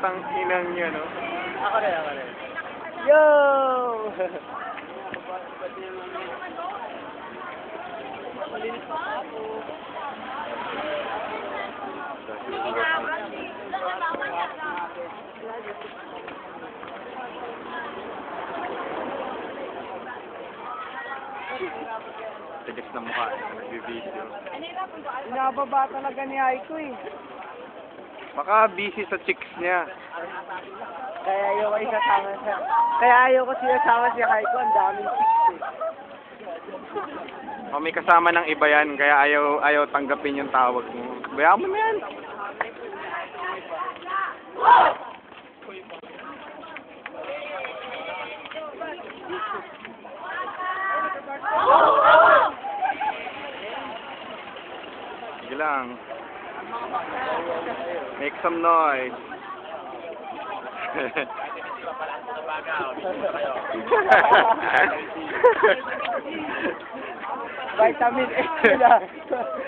Putang inang niya, no? Ako rin. Yo! Tigas na mukha, nagbibideo. Inababa talaga ni Aiko eh. Baka busy sa chicks niya. Kaya ayaw ko isasama siya. Kaya ayaw ko sinasama si Aiko. Ang daming chicks eh. O may kasama ng iba yan, kaya ayaw tanggapin yung tawag mo. Bayaan mo na yan. Sige lang. Make some noise. Vitamin A sila.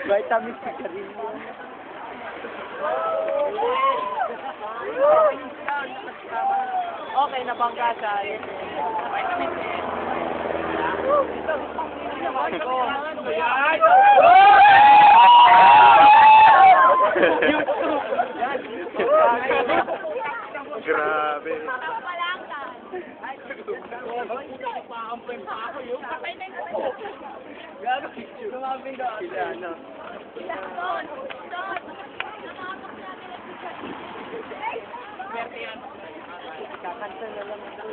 Vitamin C ka rin yun. Okay, nabangga siya. Vitamin C. Grabe. Kakanta na lang ito.